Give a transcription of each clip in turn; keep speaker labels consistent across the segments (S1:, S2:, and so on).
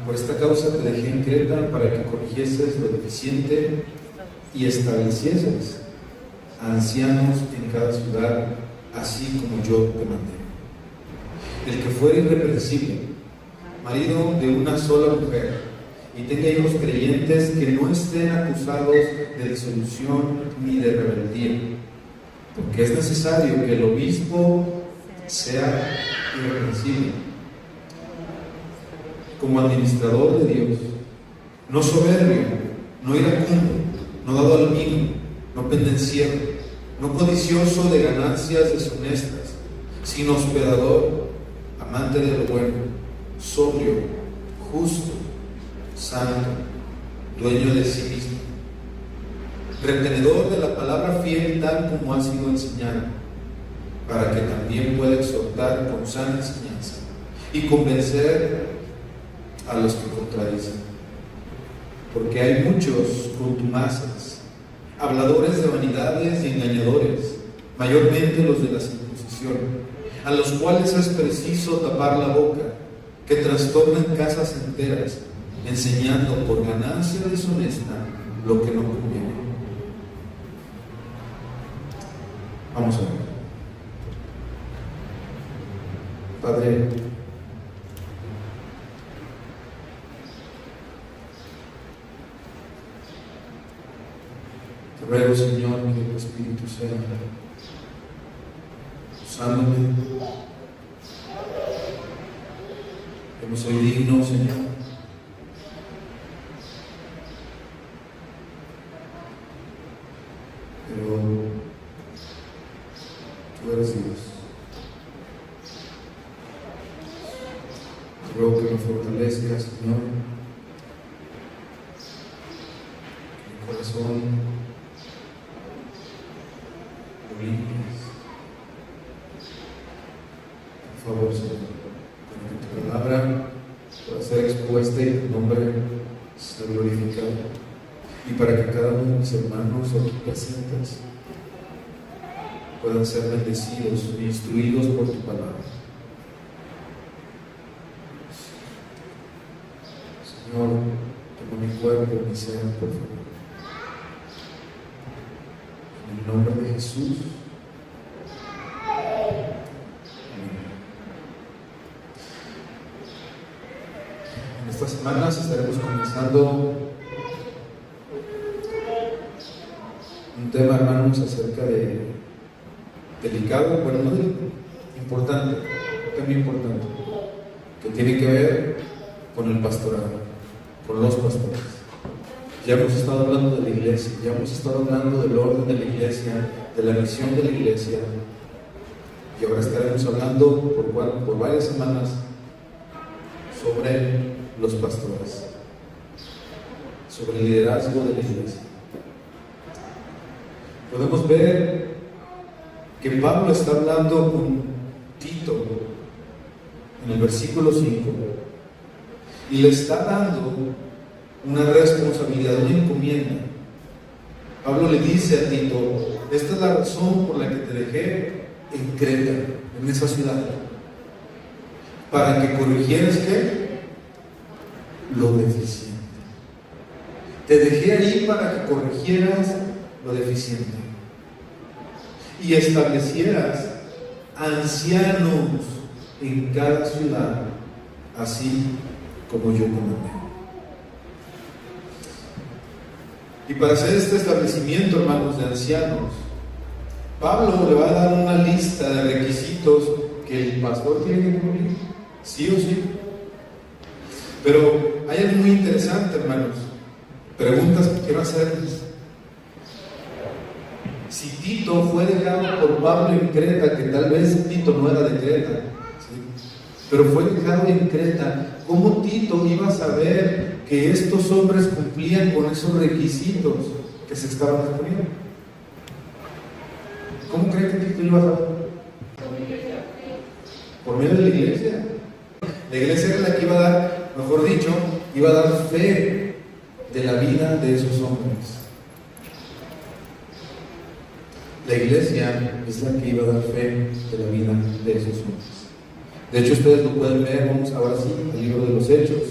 S1: Por esta causa te dejé en Creta para que corrigieses lo deficiente y establecieses ancianos en cada ciudad, así como yo te mandé. El que fuera irreprensible, marido de una sola mujer, y tenga hijos creyentes que no estén acusados de disolución ni de rebeldía, porque es necesario que el obispo sea irreprensible, como administrador de Dios, no soberbio, no iracundo, no dado al vino, no pendenciero, no codicioso de ganancias deshonestas, sino hospedador, amante de lo bueno, sobrio, justo, santo, dueño de sí mismo, retenedor de la palabra fiel tal como ha sido enseñada, para que también pueda exhortar con sana enseñanza y convencer a los que contradicen. Porque hay muchos contumaces, habladores de vanidades y engañadores, mayormente los de la circuncisión, a los cuales es preciso tapar la boca, que trastornan casas enteras, enseñando por ganancia deshonesta lo que no conviene. Vamos a ver. Padre, te ruego, Señor, que tu Espíritu sea usándome, que no soy digno, Señor, pero tú eres Dios. Te ruego que me fortalezcas, Señor, que mi corazón lo limpies. Por favor, Señor, para que tu palabra pueda ser expuesta y tu nombre sea glorificado, y para que cada uno de mis hermanos aquí presentes puedan ser bendecidos e instruidos por tu palabra. Señor, toma mi cuerpo, mi ser, por favor. En el nombre de Jesús. En estas semanas estaremos comenzando un tema, hermanos, acerca de delicado, bueno, no delicado, importante, un tema importante, que tiene que ver con el pastorado, con los pastores. Ya hemos estado hablando de la iglesia, ya hemos estado hablando del orden de la iglesia, de la misión de la iglesia, y ahora estaremos hablando por varias semanas sobre los pastores, sobre el liderazgo de la iglesia. Podemos ver que Pablo está hablando con Tito en el versículo 5 y le está dando una responsabilidad, una encomienda. Pablo le dice a Tito: esta es la razón por la que te dejé en Creta, en esa ciudad, para que corrigieras ¿qué? Lo deficiente. Te dejé ahí para que corrigieras lo deficiente y establecieras ancianos en cada ciudad, así como yo comandé. Y para hacer este establecimiento, hermanos, de ancianos, Pablo le va a dar una lista de requisitos que el pastor tiene que cumplir, sí o sí. Pero hay algo muy interesante, hermanos, preguntas que quiero hacerles. Si Tito fue dejado por Pablo en Creta, que tal vez Tito no era de Creta, ¿sí?, pero fue dejado en Creta, ¿cómo Tito iba a saber que estos hombres cumplían con esos requisitos que se estaban exponiendo? ¿Cómo cree que Tito iba a saber? Por medio de la iglesia. La iglesia era la que iba a dar, mejor dicho, iba a dar fe de la vida de esos hombres. La iglesia es la que iba a dar fe de la vida de esos hombres. De hecho, ustedes lo pueden ver, vamos ahora sí al libro de los Hechos,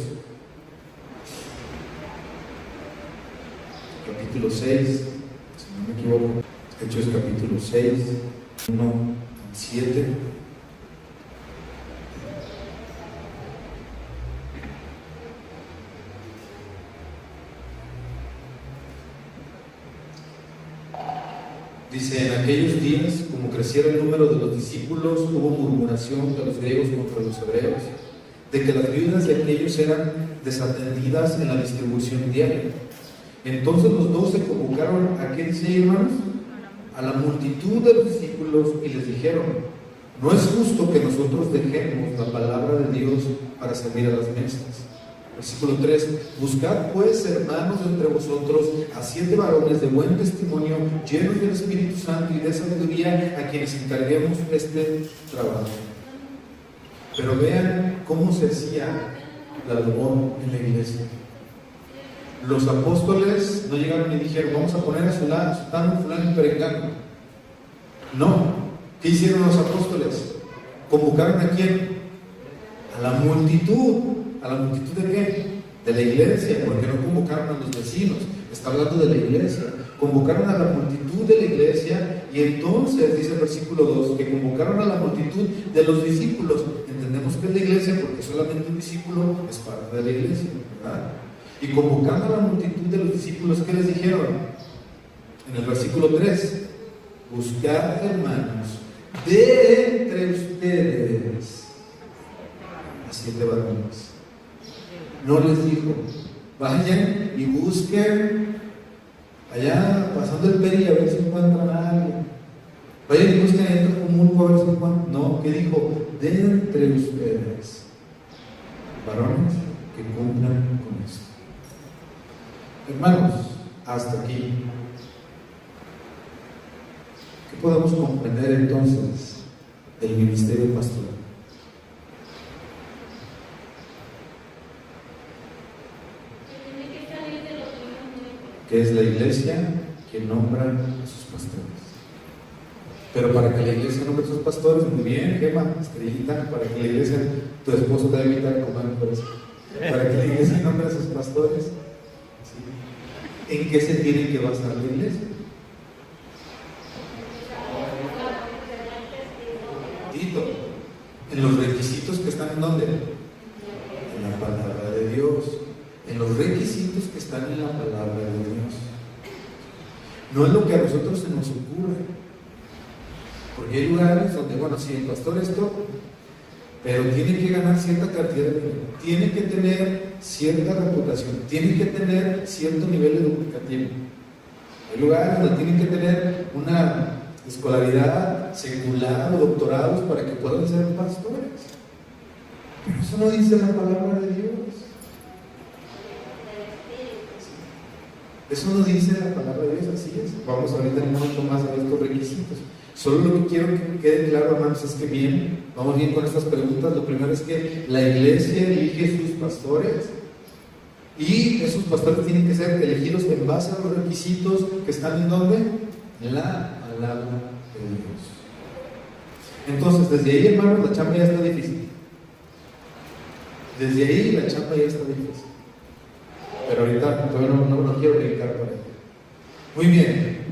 S1: capítulo 6, si no me equivoco, Hechos capítulo 6, 1, 7. Dice, en aquellos días, como creciera el número de los discípulos, hubo murmuración de los griegos contra los hebreos, de que las viudas de aquellos eran desatendidas en la distribución diaria. Entonces los 12 convocaron a, ¿qué dice ahí, hermanos? A la multitud de los discípulos y les dijeron, no es justo que nosotros dejemos la palabra de Dios para servir a las mesas. Versículo 3, buscad pues, hermanos, entre vosotros a 7 varones de buen testimonio, llenos del Espíritu Santo y de sabiduría, a quienes encarguemos este trabajo. Pero vean cómo se hacía la labor en la iglesia. Los apóstoles no llegaron y dijeron, vamos a poner a su lado, fulano y perengano. No. ¿Qué hicieron los apóstoles? ¿Convocaron a quién? A la multitud. ¿A la multitud de qué? De la iglesia, porque no convocaron a los vecinos, está hablando de la iglesia. Convocaron a la multitud de la iglesia y entonces, dice el versículo 2, que convocaron a la multitud de los discípulos. Entendemos que es la iglesia porque solamente un discípulo es parte de la iglesia, ¿verdad? Y convocando a la multitud de los discípulos, ¿qué les dijeron? En el versículo 3, buscad, hermanos, de entre ustedes a 7 varones. No les dijo, vayan y busquen allá pasando el peri a ver si encuentran a alguien. Vayan y busquen en el común a ver si encuentran. No, ¿qué dijo? De entre ustedes, varones que cumplan con esto. Hermanos, hasta aquí. ¿Qué podemos comprender entonces del ministerio pastoral? Que es la iglesia que nombra a sus pastores. Pero para que la iglesia nombre a sus pastores, muy bien, Gemma, estrellita, para que la iglesia, tu esposo te va a invitar a comer por eso. Para que la iglesia nombre a sus pastores, ¿sí? ¿En qué se tiene que basar la iglesia? Tito, en los requisitos que están en ¿dónde? En la palabra de Dios. En los requisitos que están en la palabra de Dios. No es lo que a nosotros se nos ocurre. Porque hay lugares donde, bueno, sí, el pastor esto, pero tiene que ganar cierta cantidad de dinero, tiene que tener cierta reputación, tiene que tener cierto nivel educativo. Hay lugares donde tienen que tener una escolaridad secular o doctorados para que puedan ser pastores. Pero eso no dice la palabra de Dios. Eso no dice la palabra de Dios, así es. Vamos ahorita en un momento más a ver estos requisitos. Solo lo que quiero que quede claro, hermanos, es que vamos bien con estas preguntas. Lo primero es que la iglesia elige sus pastores y esos pastores tienen que ser elegidos en base a los requisitos que están en ¿dónde? En la palabra de Dios. Entonces, desde ahí, hermanos, la chamba ya está difícil. Desde ahí la chamba ya está difícil. Pero ahorita todavía no quiero brincar por ahí. Muy bien.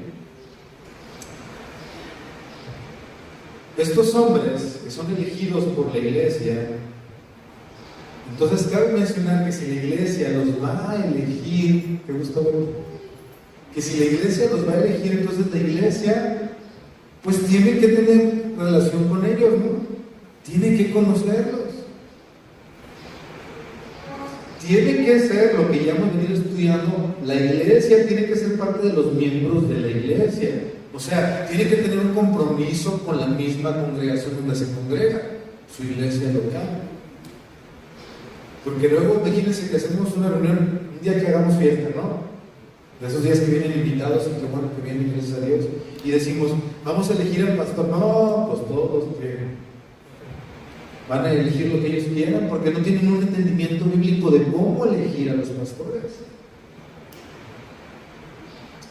S1: Estos hombres que son elegidos por la iglesia, entonces cabe mencionar que si la iglesia los va a elegir, qué gusto verlo, que si la iglesia los va a elegir, entonces la iglesia pues tiene que tener relación con ellos, ¿no? Tiene que conocerlos. Tiene que ser lo que ya hemos venido estudiando, la iglesia tiene que ser parte de los miembros de la iglesia. O sea, tiene que tener un compromiso con la misma congregación donde se congrega, su iglesia local. Porque luego, imagínense que hacemos una reunión, un día que hagamos fiesta, ¿no? De esos días que vienen invitados y que bueno, que vienen, gracias a Dios, y decimos, vamos a elegir al pastor. No, pues todos que van a elegir lo que ellos quieran, porque no tienen un entendimiento bíblico de cómo elegir a los pastores.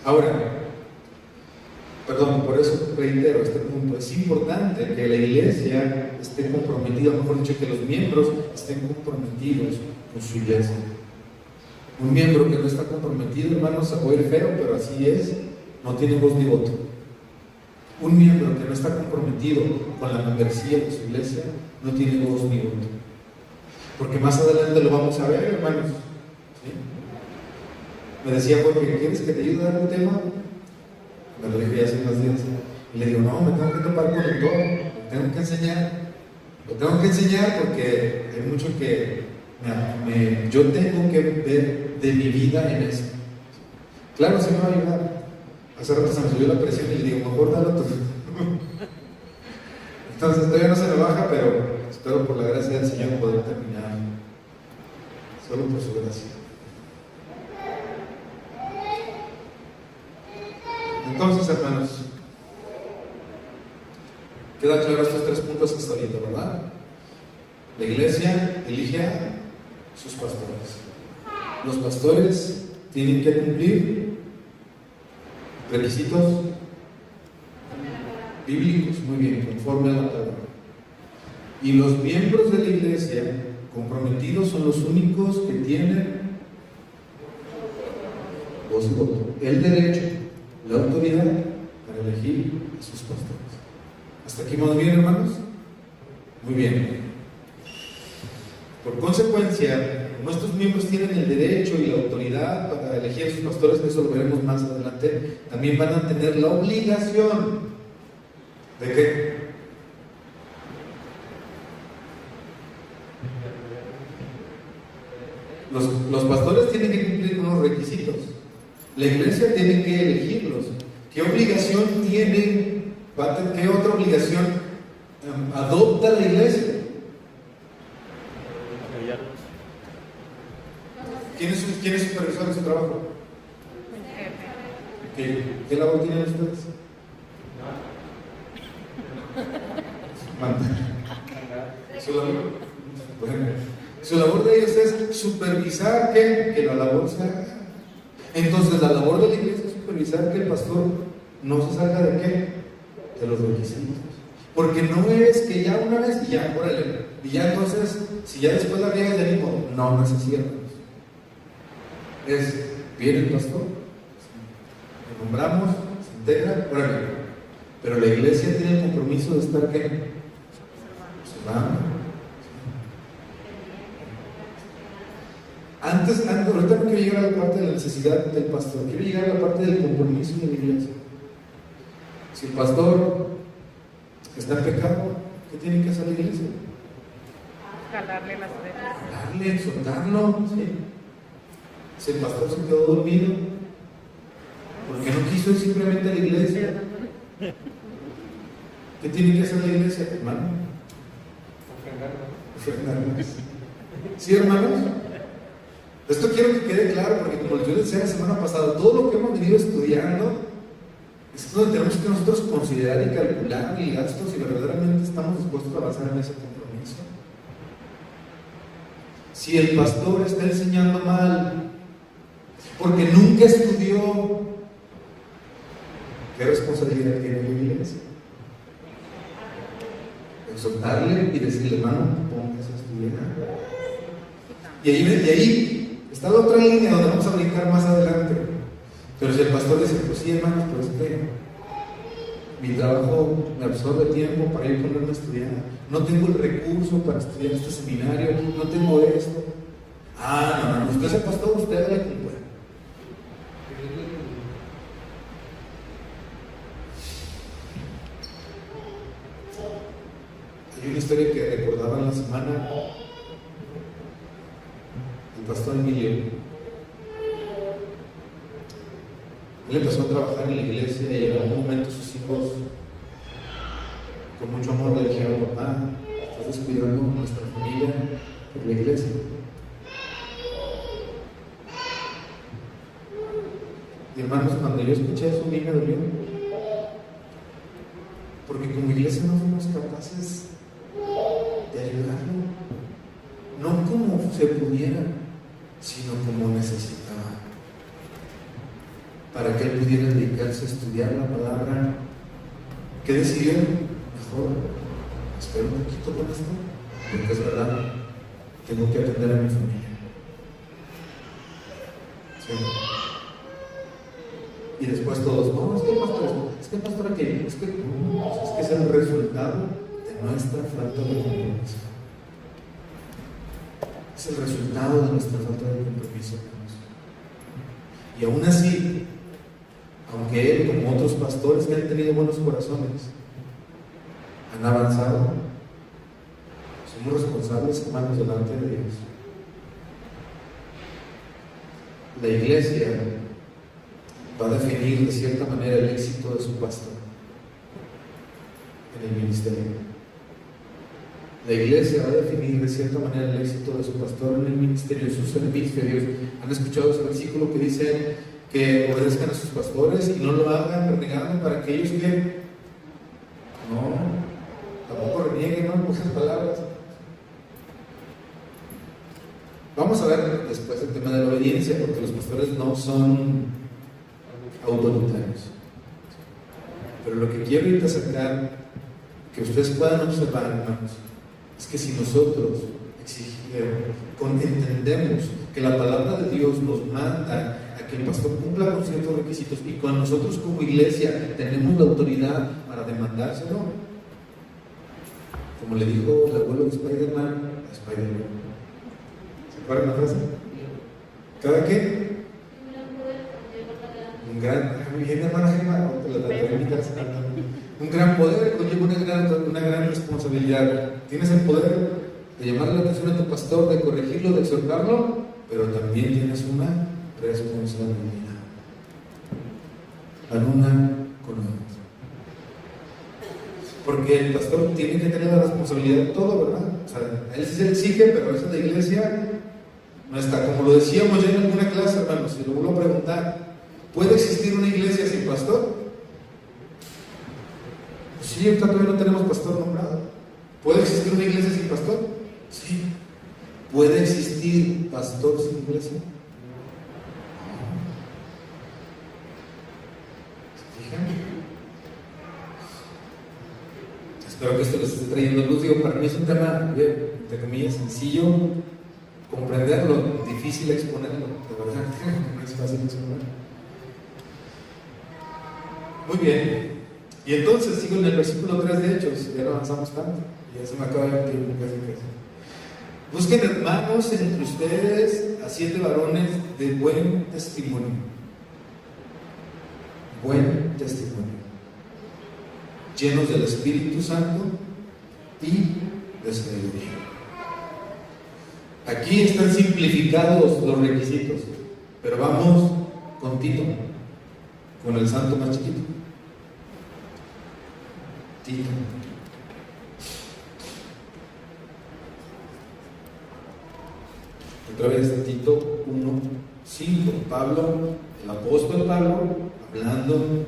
S1: Ahora, por eso reitero este punto. Es importante que la iglesia esté comprometida, mejor dicho, que los miembros estén comprometidos con su iglesia. Un miembro que no está comprometido, hermanos, a oír feo, pero así es, no tiene voz ni voto. Un miembro que no está comprometido con la membresía de su iglesia, no tiene voz ni voto. Porque más adelante lo vamos a ver, hermanos. ¿Sí? Me decía Jorge, ¿quieres que te ayude a dar un tema? Me lo dije hace unos días. Y le digo, no, me tengo que topar con el todo, lo tengo que enseñar. Lo tengo que enseñar porque hay mucho que yo tengo que ver de mi vida en eso. Claro, se me va a ayudar. Hace rato se me subió la presión y le digo, mejor dalo tú. Entonces todavía no se me baja, pero espero por la gracia del Señor poder terminar. Solo por su gracia. Entonces, hermanos, quedan claros estos 3 puntos hasta ahorita, ¿verdad? La iglesia elige a sus pastores. Los pastores tienen que cumplir requisitos bíblicos, muy bien, conforme a la palabra. Y los miembros de la iglesia comprometidos son los únicos que tienen voz y voto, el derecho, la autoridad para elegir a sus pastores. ¿Hasta aquí vamos bien, hermanos? Muy bien. Por consecuencia, como estos miembros tienen el derecho y la autoridad para elegir a sus pastores, eso lo veremos más adelante, también van a tener la obligación de que los pastores tienen que cumplir unos requisitos. La iglesia tiene que elegirlos. ¿Qué obligación tiene? ¿Qué otra obligación adopta la iglesia? ¿Quién es supervisor de su trabajo? ¿Qué labor tienen ustedes? Su labor, bueno, su labor de ellos es supervisar que la labor se haga. Entonces la labor de la iglesia es supervisar que el pastor no se salga de qué, de los requisitos. Porque no es que ya una vez y ya, órale, y ya entonces, si ya después la riegas de mismo, no es así, hermanos. Viene el pastor, lo nombramos, se integra, órale. Pero la iglesia tiene el compromiso de estar ¿qué? Observando. Ahorita no quiero llegar a la parte de la necesidad del pastor, quiero llegar a la parte del compromiso de la iglesia. Si el pastor está en pecado, ¿qué tiene que hacer la iglesia?
S2: Jalarle las orejas.
S1: Jalarle, exhortarlo, ¿sí? Si el pastor se quedó dormido, porque no quiso ir simplemente a la iglesia, ¿qué tiene que hacer la iglesia, hermano? Ofrendarnos. ¿Sí, hermanos? Esto quiero que quede claro, porque como yo les decía la semana pasada, todo lo que hemos venido estudiando es donde tenemos que nosotros considerar y calcular el gasto si verdaderamente estamos dispuestos a avanzar en ese compromiso. Si el pastor está enseñando mal, porque nunca estudió, ¿qué responsabilidad tiene la iglesia? Exhortarle y decirle, hermano, póngase a estudiar. Y ahí está la otra línea donde vamos a brincar más adelante. Pero si el pastor dice, pues sí, hermanos, pero es que mi trabajo me absorbe tiempo para ir a ponerme a estudiar, no tengo el recurso para estudiar este seminario, no tengo esto. No, usted es el pastor, usted hágale como pueda. Hay una historia que recordaba en la semana el pastor Emilio. Él empezó a trabajar en la iglesia y en algún momento sus hijos con mucho amor le dijeron, papá, estás descuidando nuestra familia por la iglesia. Y hermanos, cuando yo escuché eso, a mí me dolió. Porque como iglesia no fuimos capaces de ayudarlo. No como se pudiera, sino como necesitaba. Para que él pudiera dedicarse a estudiar la palabra. ¿Qué decidió? Mejor, espero un poquito con esto, porque es verdad, tengo que atender a mi familia. ¿Sí? Y después todos, no, es que el pastor, aquello, es que es el resultado de nuestra falta de compromiso. Es el resultado de nuestra falta de compromiso, hermanos. Y aún así, aunque él, como otros pastores que han tenido buenos corazones, han avanzado, somos responsables, hermanos, delante de Dios. La iglesia va a definir de cierta manera el éxito de su pastor en el ministerio. La iglesia va a definir de cierta manera el éxito de su pastor en el ministerio, en su servicio a Dios. ¿Han escuchado ese versículo que dice que obedezcan a sus pastores y no lo hagan renegando para que ellos queden? No, tampoco renieguen, no en pocas palabras. Vamos a ver después el tema de la obediencia, porque los pastores no son autoritarios. Pero lo que quiero ahorita sacar, que ustedes puedan observar, hermanos, es que si nosotros entendemos que la palabra de Dios nos manda a que el pastor cumpla con ciertos requisitos y con nosotros como iglesia tenemos la autoridad para demandárselo, como le dijo el abuelo de Spider-Man a Spider-Man. ¿Se acuerdan la frase? ¿Cada qué? Un gran poder conlleva una gran responsabilidad. Tienes el poder de llamarle la atención a tu pastor, de corregirlo, de exhortarlo, pero también tienes una responsabilidad. La una con la otra. Porque el pastor tiene que tener la responsabilidad de todo, ¿verdad? O sea, él sí se exige, pero a veces la iglesia no está. Como lo decíamos ya en alguna clase, hermanos, y lo vuelvo a preguntar. ¿Puede existir una iglesia sin pastor? Pues sí, todavía no tenemos pastor nombrado. ¿Puede existir una iglesia sin pastor? Sí. ¿Puede existir pastor sin iglesia? ¿Se fijan? Espero que esto les esté trayendo luz. Digo, para mí es un tema, entre comillas, sencillo comprenderlo, difícil exponerlo. De verdad, no es fácil exponerlo. Muy bien, y entonces sigo en el versículo 3 de Hechos, ya no avanzamos tanto, ya se me acaba el tiempo casi. Busquen hermanos entre ustedes a 7 varones de buen testimonio, llenos del Espíritu Santo y de sabiduría. Aquí están simplificados los requisitos, pero vamos con Tito, con el santo más chiquito. Tito. Otra vez Tito 1:5. Pablo, el apóstol Pablo, hablando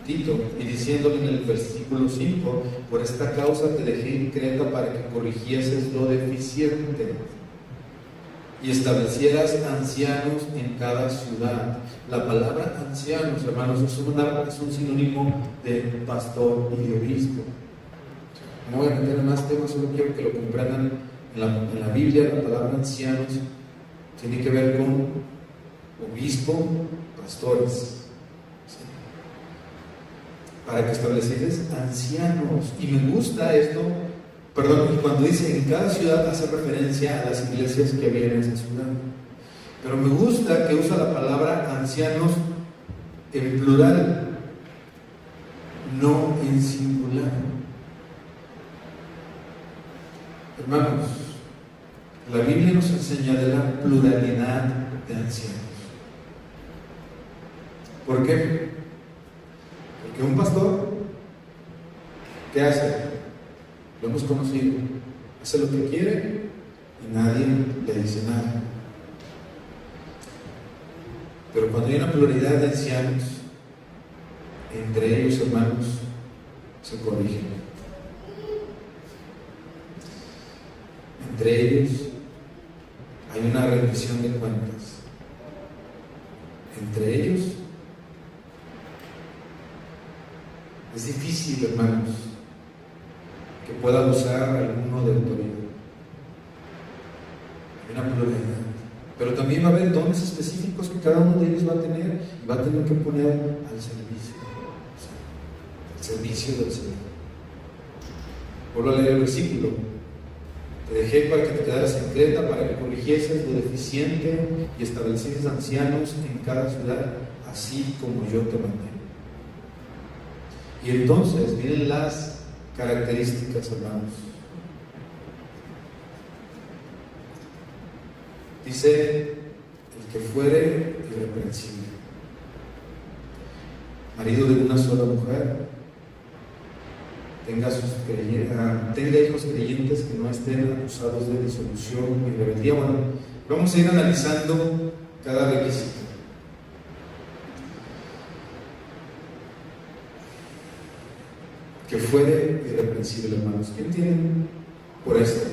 S1: Tito y diciéndole en el versículo 5: por esta causa te dejé en Creta para que corrigieses lo deficiente y establecieras ancianos en cada ciudad. La palabra ancianos, hermanos, es un sinónimo de pastor y de obispo. No voy a meter en más temas, solo quiero que lo comprendan. En la Biblia, la palabra ancianos tiene que ver con obispo, pastores. ¿Sí? Para que establecieras ancianos. Y me gusta esto. Perdón, cuando dice en cada ciudad hace referencia a las iglesias que había en esa ciudad. Pero me gusta que usa la palabra ancianos en plural, no en singular. Hermanos, la Biblia nos enseña de la pluralidad de ancianos. ¿Por qué? Porque un pastor, ¿qué hace? Lo hemos conocido, hace lo que quiere y nadie le dice nada. Pero cuando hay una pluralidad de ancianos, entre ellos, hermanos, se corrigen. Entre ellos hay una rendición de cuentas. Entre ellos es difícil, hermanos, que pueda usar alguno de autoridad. Hay una pluralidad. Pero también va a haber dones específicos que cada uno de ellos va a tener y va a tener que poner al servicio, al servicio del Señor. Vuelvo a leer el versículo. Te dejé para que te quedaras en Creta, para que corrigieses lo deficiente y establecieses ancianos en cada ciudad, así como yo te mandé. Y entonces vienen las características, hermanos. Dice, el que fuere irreprensible, marido de una sola mujer, tenga hijos creyentes que no estén acusados de disolución y rebeldía. Bueno, vamos a ir analizando cada requisito. Que fuere irreprensible, hermanos. ¿Qué entienden por esto?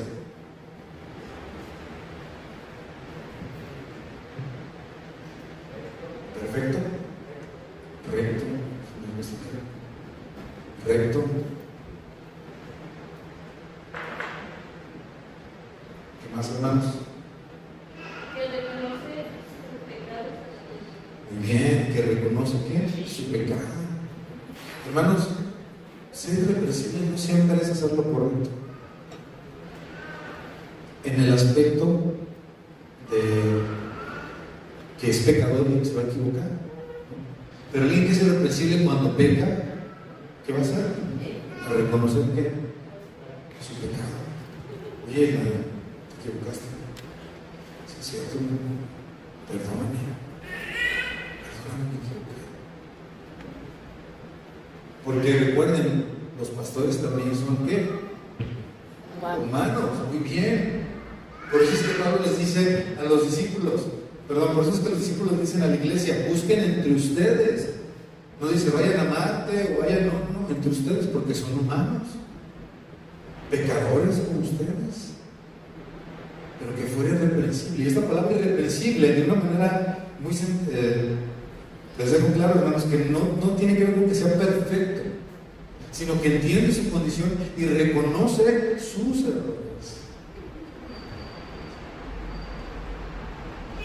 S1: Perfecto, recto, recto. ¿Qué más, hermanos?
S3: Que reconoce sus pecados.
S1: Muy bien, que reconoce ¿qué? Su pecado. Hermanos, ser irreprensible no siempre es hacerlo correcto. En el aspecto de que es pecador y se va a equivocar. Pero alguien que es irreprensible cuando peca, ¿qué va a hacer? A reconocer ¿qué? Su pecado. Oye, te equivocaste. Sí, es cierto. Perdóname, me equivoqué. Porque recuerden, los pastores también son ¿qué? Humanos, muy bien. Por eso es que Pablo les dice a los discípulos, por eso es que los discípulos dicen a la iglesia, busquen entre ustedes. No dice vayan a Marte o vayan, no, entre ustedes, porque son humanos, pecadores como ustedes, pero que fuera irreprensible. Y esta palabra irreprensible, de una manera muy les dejo claro, hermanos, que no tiene que ver con que sea perfecto, sino que entiende su condición y reconoce sus errores.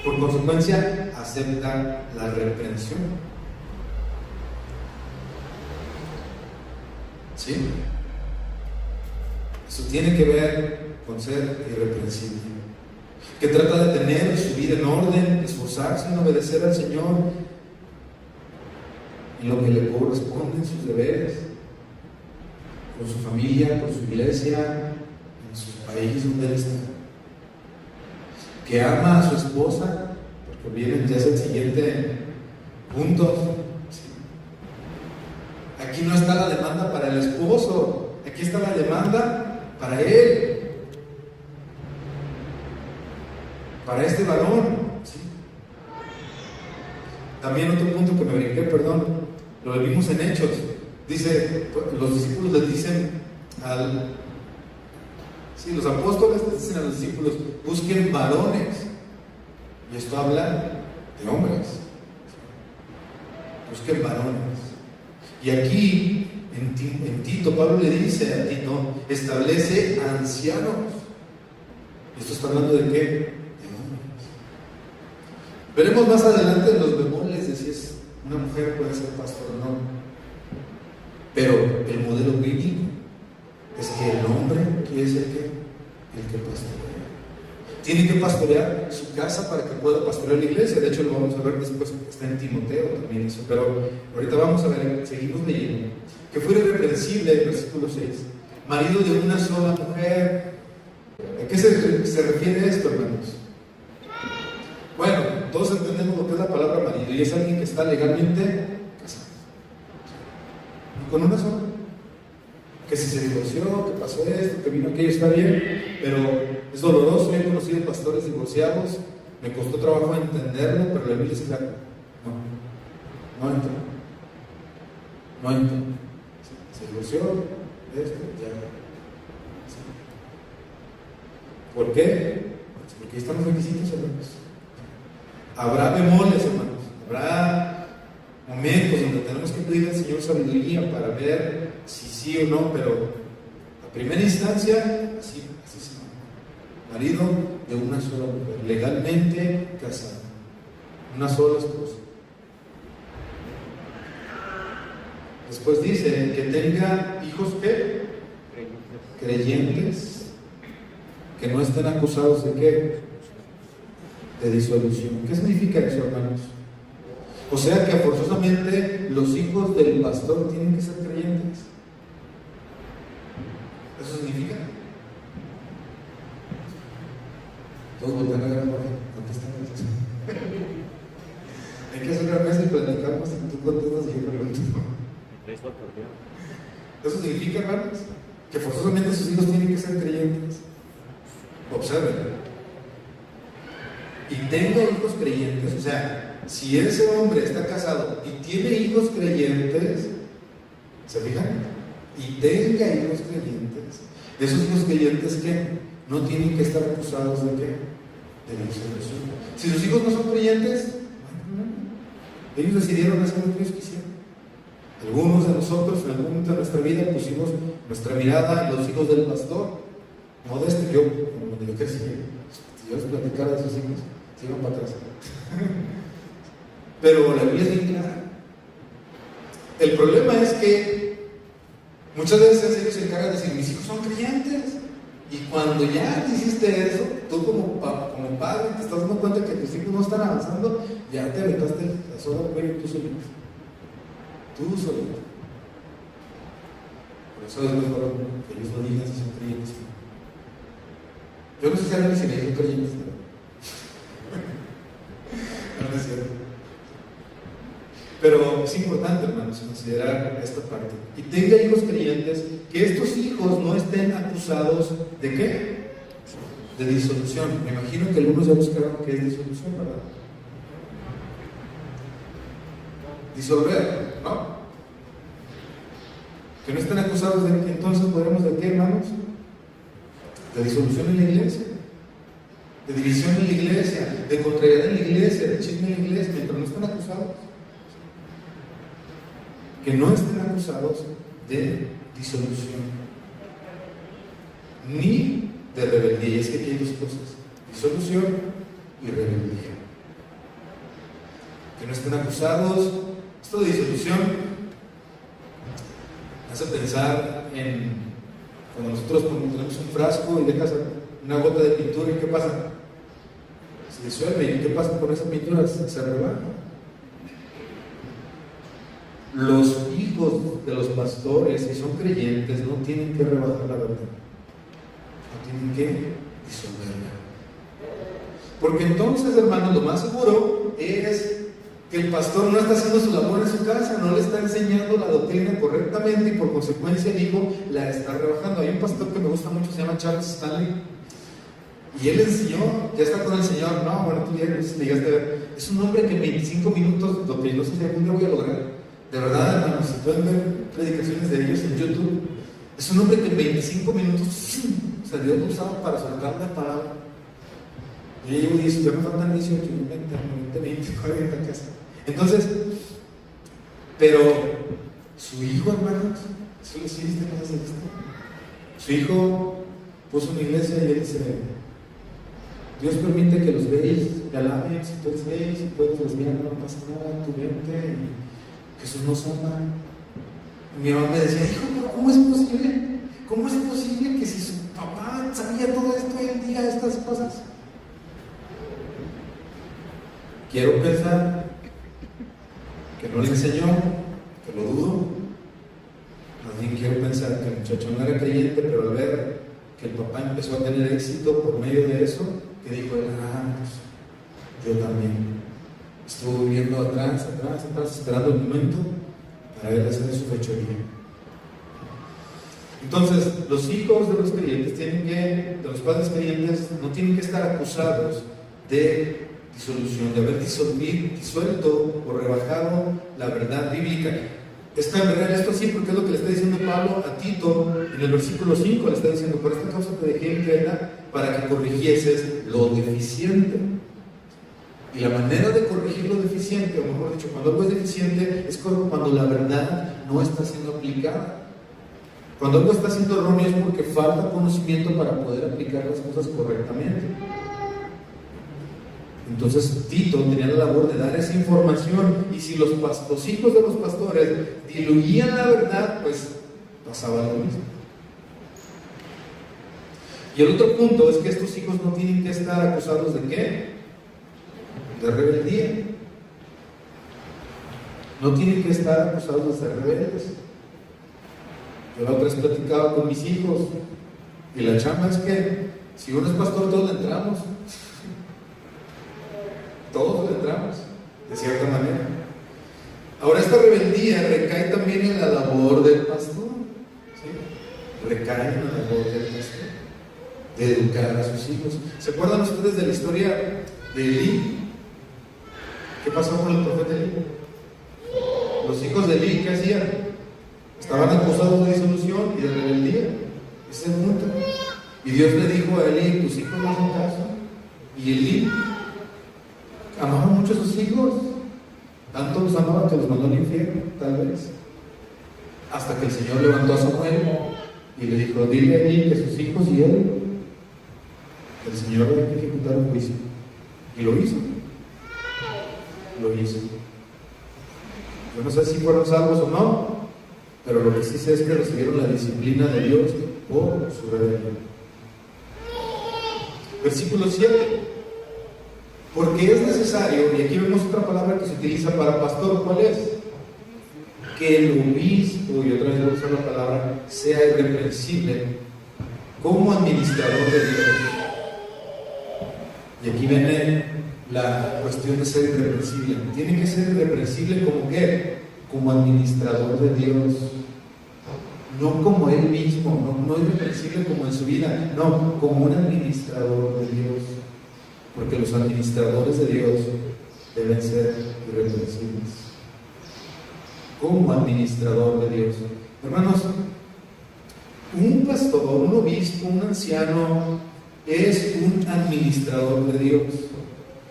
S1: Por consecuencia, acepta la reprensión. ¿Sí? Eso tiene que ver con ser irreprensible. Que trata de tener su vida en orden, esforzarse en obedecer al Señor en lo que le corresponden sus deberes, con su familia, con su iglesia, en su país donde él está. Que ama a su esposa, porque vienen ya es el siguiente punto. Aquí no está la demanda para el esposo, aquí está la demanda para él, para este varón. ¿Sí? También otro punto que me brinqué, perdón, lo vimos en Hechos. Dice, los discípulos les dicen los apóstoles les dicen a los discípulos, busquen varones. Y esto habla de hombres. Busquen varones. Y aquí, en Tito, Pablo le dice a Tito, establece ancianos. Esto está hablando de qué? De hombres. Veremos más adelante los bemoles de si es una mujer puede ser pastor o no. Pero el modelo bíblico es que el hombre quiere ser el que pastorea. Tiene que pastorear su casa para que pueda pastorear la iglesia. De hecho, lo vamos a ver después, está en Timoteo también eso. Pero ahorita vamos a ver, seguimos leyendo. Que fuera irreprensible, el versículo 6. Marido de una sola mujer. ¿A qué se refiere esto, hermanos? Bueno, todos entendemos lo que es la palabra marido, y es alguien que está legalmente casado. Y con una sola. Que si se divorció, que pasó esto, que vino aquello, está bien, pero es doloroso. He conocido pastores divorciados, me costó trabajo entenderlo, pero la Biblia es clara. No entra. Se divorció, esto, ya. Sí. ¿Por qué? Porque ahí están los requisitos, hermanos. Habrá bemoles, hermanos, habrá momentos donde tenemos que pedir al Señor sabiduría para ver si sí o no, pero a primera instancia, así se llama. Marido de una sola mujer, legalmente casado, una sola esposa. Después dice que tenga hijos ¿qué? Creyentes, que no estén acusados de ¿qué? De disolución. ¿Qué significa eso, hermanos? O sea que forzosamente los hijos del pastor tienen que ser creyentes. ¿Eso significa? Todos voltean a ver a Jorge, contestan eso. Hay que hacer una mesa y platicar más y tú contestas y yo pregunto. ¿Eso significa, hermanos? Que forzosamente sus hijos tienen que ser creyentes. Observen. Y tenga hijos creyentes, o sea, si ese hombre está casado y tiene hijos creyentes, ¿se fijan? Y tenga hijos creyentes, esos hijos creyentes que no tienen que estar acusados de qué? De disolución. Si sus hijos no son creyentes, ellos decidieron hacer lo que ellos quisieron. Algunos de nosotros en algún momento de nuestra vida pusimos nuestra mirada en los hijos del pastor, no de este. Yo, cuando yo crecí, si yo les platicara de sus hijos, se iban para atrás. Pero la Biblia es bien clara. El problema es que muchas veces ellos se encargan de decir: mis hijos son creyentes. Y cuando ya hiciste eso, tú como padre te estás dando cuenta que tus hijos no están avanzando, ya te aventaste la sola cuello tú solito. Tú solito. Por eso es mejor que ellos no digan si son creyentes. Yo no sé si alguien se le dijo creyentes. No es cierto. Pero es importante, hermanos, considerar esta parte. Y tenga hijos creyentes, que estos hijos no estén acusados de ¿qué? De disolución. Me imagino que algunos ya buscaron qué es disolución, ¿verdad? Disolver, ¿no? Que no estén acusados de que entonces podremos de qué, hermanos? De disolución en la iglesia, de división en la iglesia, de contrariedad en la iglesia, de chisme en la iglesia, mientras no estén acusados. Que no estén acusados de disolución ni de rebeldía. Y es que aquí hay dos cosas: disolución y rebeldía. Que no estén acusados. Esto de disolución hace pensar en cuando nosotros tenemos un frasco y dejas una gota de pintura, ¿y qué pasa? Se disuelve. ¿Y qué pasa con esa pintura? Se rebaja. Los hijos de los pastores, si son creyentes, no tienen que rebajar la verdad, no tienen que disolverla. Porque entonces, hermanos, lo más seguro es que el pastor no está haciendo su labor en su casa, no le está enseñando la doctrina correctamente y por consecuencia el hijo la está rebajando. Hay un pastor que me gusta mucho, se llama Charles Stanley, y él enseñó, ya está con el Señor. No, bueno, tú ya le llegaste a ver. Es un hombre que en 25 minutos, lo que no sé si algún día voy a lograr. De verdad, hermanos, si pueden ver predicaciones de ellos en YouTube, es un hombre que en 25 minutos Dios lo usaba para soltar la palabra. Yo llevo 10, ya me faltan 18, 20, 40 casi. Entonces, pero su hijo, hermanos, ¿sí viste cosas de esto? Su hijo puso una iglesia y él dice: Dios permite que los gays te alaben. Si tú eres gay, si tú eres lesbiana, no pasa nada, tú vente. Jesús nos ama. Mi mamá me decía: hijo, pero ¿cómo es posible? ¿Cómo es posible que si su papá sabía todo esto, él diga estas cosas? Quiero pensar que no le enseñó, que lo dudo. Más bien quiero pensar que el muchacho no era creyente, pero al ver que el papá empezó a tener éxito por medio de eso, que dijo: pues yo también. Estuvo viviendo atrás, esperando el momento para ver hacer su fechoría. Entonces, los hijos de los creyentes de los padres creyentes, no tienen que estar acusados de disolución, de haber disuelto o rebajado la verdad bíblica. Es tan real esto así porque es lo que le está diciendo Pablo a Tito en el versículo 5. Le está diciendo: por esta causa te dejé en Creta para que corrigieses lo deficiente. Y la manera de corregir lo deficiente, o mejor dicho, cuando algo es deficiente, es cuando la verdad no está siendo aplicada. Cuando algo está siendo erróneo es porque falta conocimiento para poder aplicar las cosas correctamente. Entonces Tito tenía la labor de dar esa información, y si los hijos de los pastores diluían la verdad, pues pasaba lo mismo. Y el otro punto es que estos hijos no tienen que estar acusados de ¿qué? De rebeldía. No tienen que estar acusados de ser rebeldes. Yo la otra vez platicaba con mis hijos, y la chamba es que si uno es pastor, todos le entramos. Todos le entramos, de cierta manera. Ahora, esta rebeldía recae también en la labor del pastor. ¿Sí? Recae en la labor del pastor, de educar a sus hijos. ¿Se acuerdan ustedes de la historia de Elí? ¿Qué pasó con el profeta Elí? Los hijos de Elí, ¿qué hacían? Estaban acusados de disolución y de rebeldía. Ese es el punto. Y Dios le dijo a Elí: tus hijos no hacen caso. Y Elí amaba mucho a sus hijos, tanto los amaba que los mandó al infierno, tal vez. Hasta que el Señor levantó a Samuel y le dijo: dile a Elí que sus hijos y él, el Señor debe ejecutar un juicio. Y lo hizo. Lo hizo. Yo no sé si fueron salvos o no, pero lo que sí sé es que recibieron la disciplina de Dios por su rebelión. Versículo 7. Porque es necesario, y aquí vemos otra palabra que se utiliza para pastor, ¿cuál es? Que el obispo, y otra vez voy a usar la palabra, sea irreprensible como administrador de Dios. Y aquí viene la cuestión de ser irreprensible. Tiene que ser irreprensible como ¿qué? Como administrador de Dios. No como él mismo, no irreprensible como en su vida, no, como un administrador de Dios. Porque los administradores de Dios deben ser irreprensibles. Como administrador de Dios. Hermanos, un pastor, un obispo, un anciano es un administrador de Dios.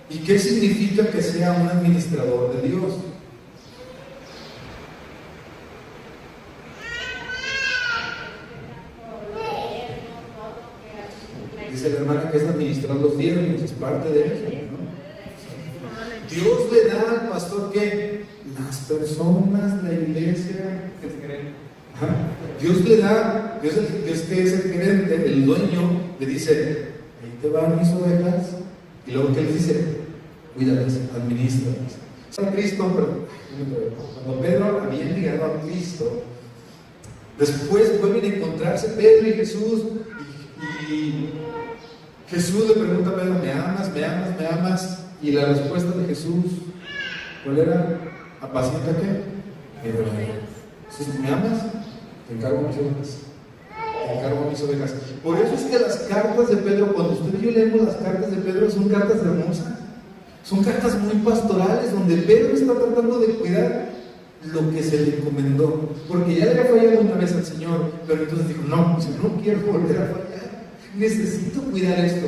S1: ¿Y qué significa que sea un administrador de Dios? Dice la hermana que es administrar los diezmos, es parte de eso, ¿no? Dios le da al pastor ¿qué? Las personas, la iglesia. Dios le da, Dios que es el gerente, el dueño, le dice: ahí te van mis ovejas. Y luego ¿qué les dice? Cuídalas, administralas. Cristo, cuando Pedro había llegado a Cristo, después vuelven a encontrarse Pedro y Jesús, y Jesús le pregunta a Pedro: ¿me amas? ¿Me amas? ¿Me amas? Y la respuesta de Jesús, ¿cuál era? ¿Apacienta qué? ¿Me amas? Te encargo mis ovejas. Te encargo mis ovejas. Por eso es que las cartas de Pedro, cuando usted y yo leemos las cartas de Pedro, son cartas hermosas. Son cartas muy pastorales, donde Pedro está tratando de cuidar lo que se le encomendó. Porque ya le había fallado una vez al Señor, pero entonces dijo: no, si no quiero volver a fallar, necesito cuidar esto.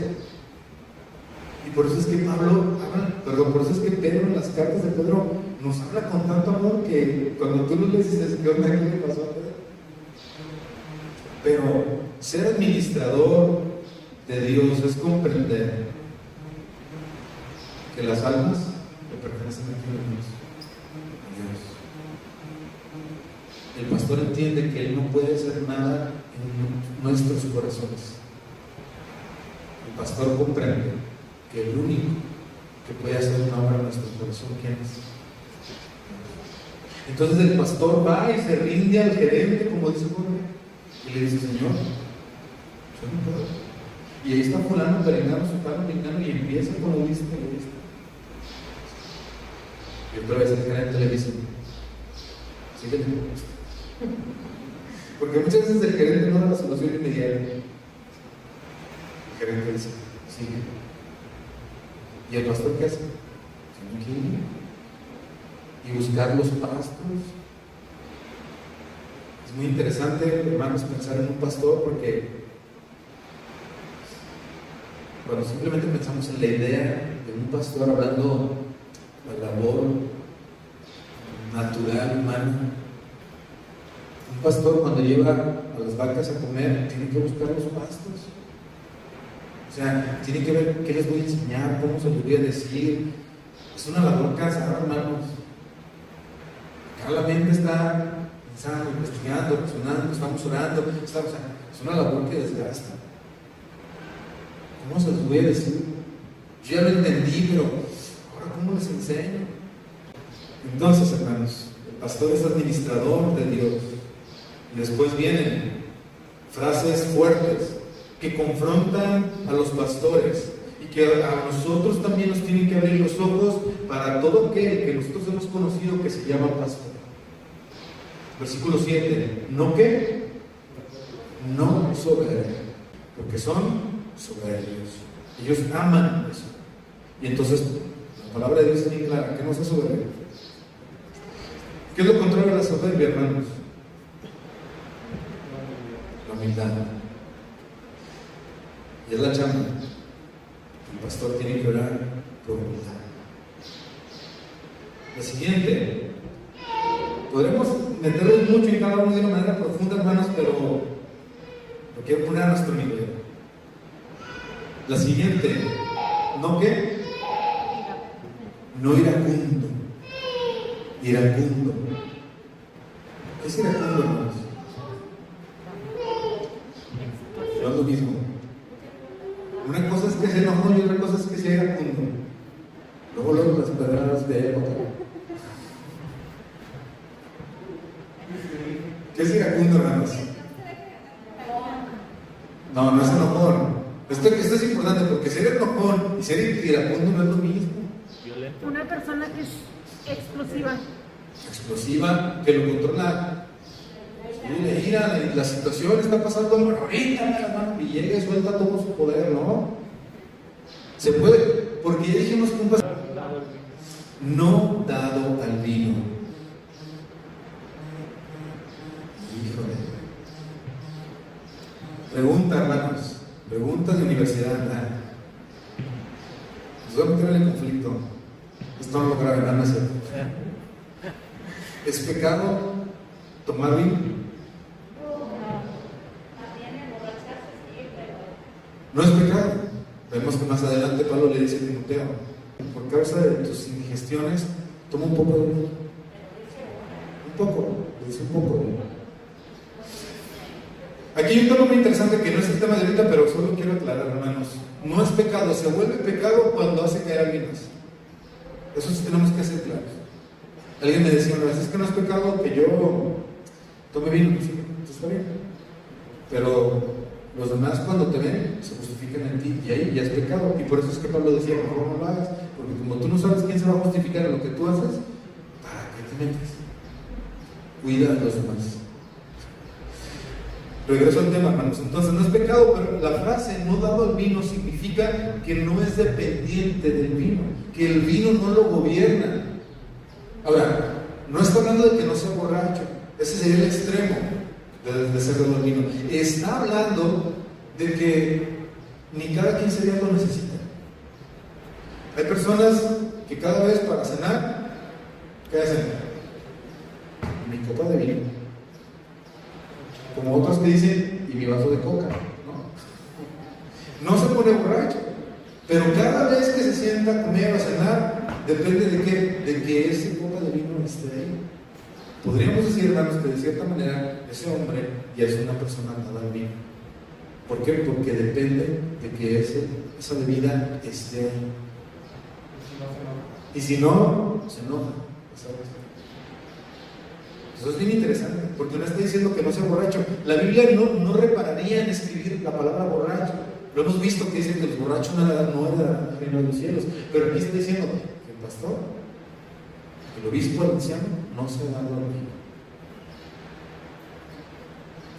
S1: Y por eso es que por eso es que Pedro, en las cartas de Pedro, nos habla con tanto amor que cuando tú lo lees dices: ¿qué onda? ¿Qué le pasó a Pedro? Pero ser administrador de Dios es comprender que las almas le pertenecen a Dios. El pastor entiende que él no puede hacer nada en nuestros corazones. El pastor comprende que el único que puede hacer una obra en nuestro corazón, ¿quién es? Entonces el pastor va y se rinde al gerente, como dice Jorge, y le dice: Señor, yo no puedo. Y ahí está fulano, perengano, sultano, mengano, y empieza con la lista y la lista. Y otra vez el gerente le dice: síguele con esto. Porque muchas veces el gerente no da la solución inmediata. El gerente dice: sigue. ¿Y el pastor qué hace? Tiene que ir y buscar los pastos. Es muy interesante, hermanos, pensar en un pastor, porque cuando simplemente pensamos en la idea de un pastor hablando de la labor natural, humana, un pastor cuando lleva a las vacas a comer tiene que buscar los pastos. O sea, tiene que ver qué les voy a enseñar, cómo se los voy a decir. Es una labor cansada, hermanos. Acá la mente está pensando, investigando, razonando, estamos orando, es una labor que desgasta. ¿Cómo se los voy a decir? Yo ya lo entendí, pero ahora ¿cómo les enseño? Entonces, hermanos, el pastor es administrador de Dios. Y después vienen frases fuertes que confrontan a los pastores y que a nosotros también nos tienen que abrir los ojos para todo aquel que nosotros hemos conocido que se llama pastor. Versículo 7. ¿No qué? No soberbios, porque son soberbios. Ellos aman eso. Y entonces la palabra de Dios es bien clara, que no sea soberbio. ¿Qué es lo contrario a la soberbia, hermanos? La humildad. Y es la chamba. El pastor tiene que orar por humildad. La siguiente. Podremos meternos mucho en cada uno de una manera profunda, hermanos, pero lo quiero poner a nuestro nivel. La siguiente. ¿No qué? No iracundo. Iracundo. ¿Qué es iracundo, hermanos? No es lo mismo. Una cosa es que se enojó y otra cosa es que sea iracundo. Luego las palabras de época. ¿Qué es iracundo, hermanos? No, no es enojón. Esto es importante porque ser enojón y ser iracundo no es lo mismo.
S2: Una persona que es explosiva.
S1: Explosiva, que lo controla. Sí, le ira, la situación está pasando, ahorita y llega y suelta todo su poder, ¿no? Se puede, porque ya dijimos que un pastor no dado al vino. Híjole. Pregunta, hermanos. Preguntas de universidad. Les voy a meter en el conflicto. Esto no lo grabarán, ¿no es cierto? ¿Es pecado tomar vino? No es pecado. Vemos que más adelante Pablo le dice a Timoteo: por causa de tus indigestiones, toma un poco de vino. Un poco, le dice un poco de vino. Aquí hay un tema muy interesante que no es el tema de ahorita, pero solo quiero aclarar, hermanos. No es pecado, se vuelve pecado cuando hace caer a alguien más. Eso sí tenemos que hacer claros. Alguien me decía una vez: es que no es pecado que yo tome vino. Sí, eso está bien. Pero los demás, cuando te ven, se justifican en ti y ahí ya es pecado. Y por eso es que Pablo decía: mejor no lo hagas, porque como tú no sabes quién se va a justificar en lo que tú haces, ¿para qué te metes? Cuida a los demás. Regreso al tema, hermanos. Entonces, no es pecado, pero la frase no dado al vino significa que no es dependiente del vino, que el vino no lo gobierna. Ahora, no está hablando de que no sea borracho, ese sería el extremo de ser dado al vino. Está hablando de que ni cada 15 días lo necesita. Hay personas que cada vez para cenar, ¿qué hacen? Mi copa de vino. Como otros que dicen: y mi vaso de coca, ¿no? No se pone borracho, pero cada vez que se sienta a comer o a cenar, depende de qué, de que ese copa de vino esté ahí. Podríamos decir, hermanos, que de cierta manera ese hombre ya es una persona dada al vino. ¿Por qué? Porque depende de que esa bebida esté ahí. Y si no, se enoja, ¿sabes? Eso es bien interesante, porque no está diciendo que no sea borracho. La Biblia no repararía en escribir la palabra borracho. Lo hemos visto que dicen que los borrachos no heredan el reino de los cielos. Pero aquí está diciendo que el pastor, que el obispo, el anciano, no se da al vino.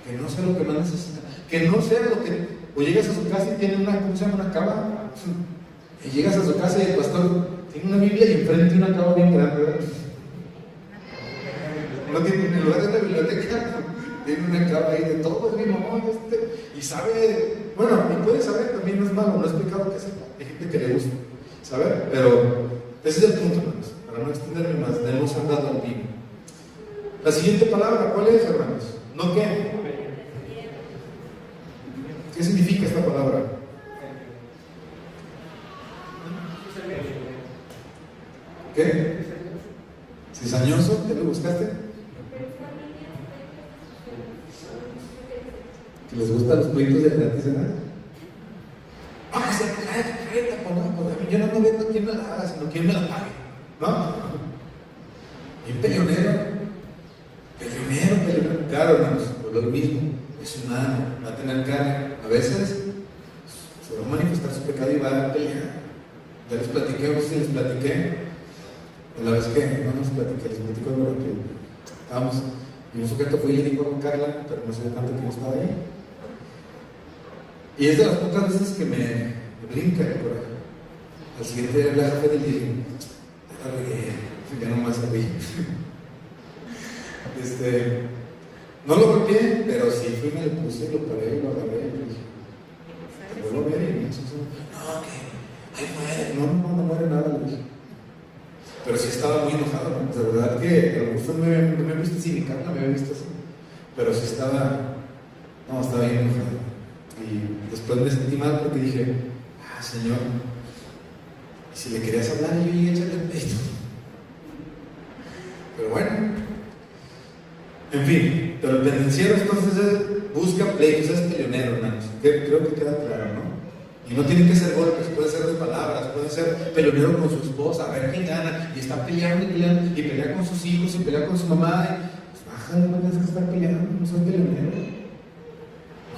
S1: Que no sea lo que más necesita. Que no sea lo que... O llegas a su casa y tiene una, ¿cómo se llama? Una cava. Y llegas a su casa y el pastor tiene una Biblia y enfrente una cava bien grande, ¿verdad? No tiene, en lugar de una biblioteca, tiene una cava ahí de todo el vino, y sabe, bueno, y puede saber, también no es malo, no es pecado que sepa, hay gente que le gusta saber, pero ese es el punto, hermanos, para no extenderme más, de no ser dado al vino. La siguiente palabra, ¿cuál es, hermanos? ¿No qué? ¿Qué significa esta palabra? ¿Qué? ¿Cizañoso? ¿Qué le buscaste? ¿Que les gustan los proyectos de gratis, verdad? Ah, cállate, yo no ando viendo quién me la haga, sino quién me la pague, ¿no? Y peleonero. Claro, hermanos, pues lo mismo, es humano, va a tener carne. A veces se va a manifestar su pecado y va a pelear. Ya les platiqué, no sé si les platiqué, la vez que no les platico algo rápido. Estábamos, y un sujeto fue y le dijo a Carla, pero no se ve tanto que no estaba ahí. Y es de las pocas veces que me brinca el coraje. Al siguiente día la jefe del día, ya no más sabía. No lo golpeé, pero sí fui, me le puse, lo paré, lo agarré y dije, ¿te vuelvo a ver? Y me dice, no muere nada, le dije. Pero sí estaba muy enojado, ¿no? De verdad que a lo mejor no me había visto así, ni Carla me había visto así. Pero sí estaba bien enojado. Y después me sentí mal porque dije, Señor, si le querías hablar, yo llegué a echarle el peito. Pero bueno, en fin, pero el pendenciero entonces busca pleitos, es peleonero, hermanos. Creo que queda claro, ¿no? Y no tienen que ser golpes, puede ser de palabras, puede ser peleonero con su esposa, a ver quién gana, y está peleando, y pelea con sus hijos, y pelea con su mamá, y pues bájale, no tienes que estar peleando, no seas peleonero.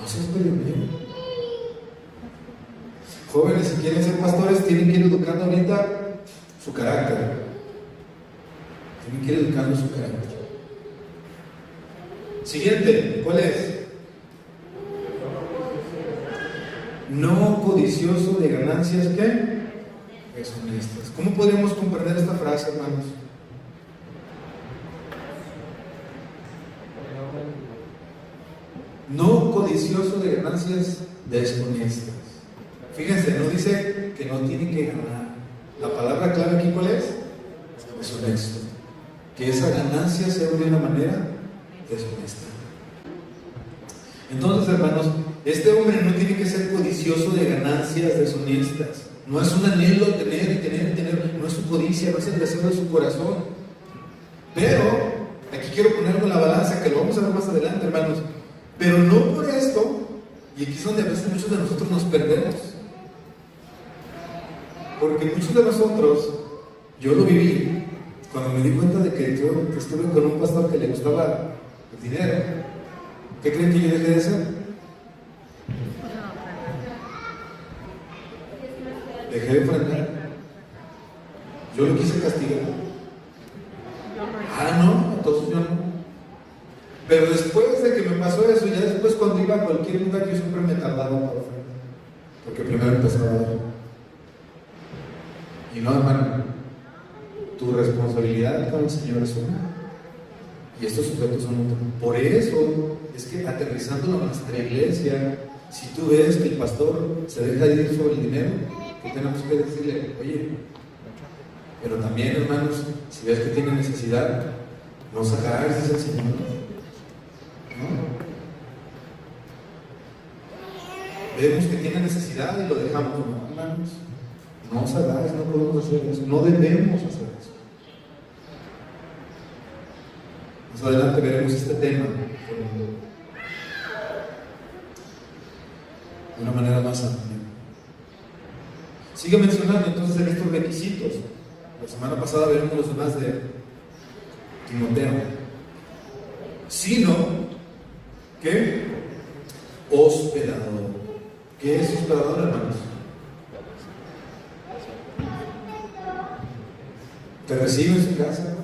S1: No seas peleonero. Jóvenes, si quieren ser pastores, tienen que ir educando ahorita su carácter. Tienen que ir educando su carácter. Siguiente, ¿cuál es? No codicioso de ganancias, ¿qué? Deshonestas. ¿Cómo podríamos comprender esta frase, hermanos? No codicioso de ganancias deshonestas. Fíjense, no dice que no tiene que ganar. La palabra clave aquí, ¿cuál es? Deshonesto. Que esa ganancia sea de una manera deshonesta. Entonces, hermanos, este hombre no tiene que ser codicioso de ganancias deshonestas. No es un anhelo tener, no es su codicia, no es el deseo de su corazón. Pero, aquí quiero ponerlo en la balanza, que lo vamos a ver más adelante, hermanos. Pero no por esto, y aquí es donde a veces muchos de nosotros nos perdemos. Porque muchos de nosotros, yo lo viví, cuando me di cuenta de que yo estuve con un pastor que le gustaba el dinero. ¿Qué creen que yo dejé de hacer? Dejé de frenar. Yo lo quise castigar. No, entonces yo no. Pero después de que me pasó eso, ya después cuando iba a cualquier lugar, yo siempre me tardaba para frenar. Porque primero empezaba a dar. Y no, hermano, tu responsabilidad con el Señor es una. Y estos sujetos son otros. Por eso es que aterrizando a nuestra iglesia, si tú ves que el pastor se deja de ir sobre el dinero, ¿qué tenemos que decirle? Oye, pero también, hermanos, si ves que tiene necesidad, no sacarás, dice el Señor. ¿No? Vemos que tiene necesidad y lo dejamos, ¿no, hermanos? No os hagáis, no podemos hacer eso, no debemos hacer eso. Más adelante veremos este tema de una manera más amplia. Sigue mencionando entonces en estos requisitos. La semana pasada veremos los demás de Timoteo. Sino que hospedador. ¿Qué es hospedador, hermanos? Te recibe en su casa,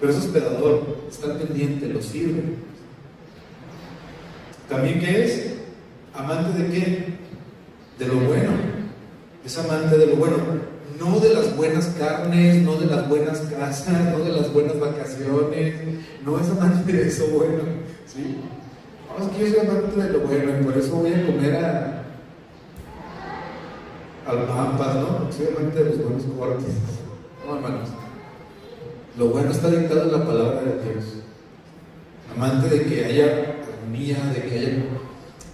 S1: pero es hospedador, está al pendiente, lo sirve. También, ¿qué es? Amante de qué? De lo bueno. Es amante de lo bueno, no de las buenas carnes, no de las buenas casas, no de las buenas vacaciones, no es amante de eso bueno, ¿sí? No, es que yo soy amante de lo bueno y por eso voy a comer al Pampas, ¿no? Soy amante de los buenos cortes. No, hermanos. Lo bueno está dictado en la palabra de Dios. Amante de que haya armonía, de que haya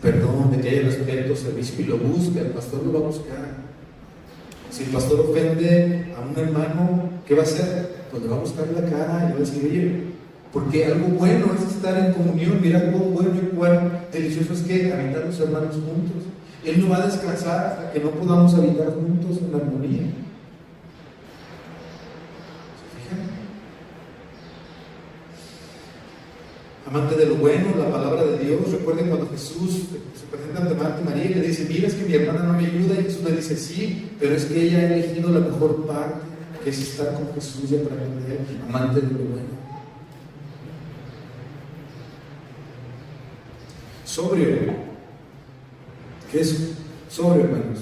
S1: perdón, de que haya respeto, servicio, y lo busca, el pastor lo va a buscar. Si el pastor ofende a un hermano, ¿qué va a hacer? Pues le va a buscar la cara y le va a decir, oye, porque algo bueno es estar en comunión. Mira algo bueno y cuán delicioso es que habitar los hermanos juntos. Él no va a descansar hasta que no podamos habitar juntos en armonía. ¿Se fijan? Amante de lo bueno, la palabra de Dios. Recuerden cuando Jesús se presenta ante Marta y María y le dice, mira, es que mi hermana no me ayuda, y Jesús le dice, sí, pero es que ella ha elegido la mejor parte, que es estar con Jesús y aprender de él. Amante de lo bueno. Sobrio. ¿Qué es sobrio, hermanos?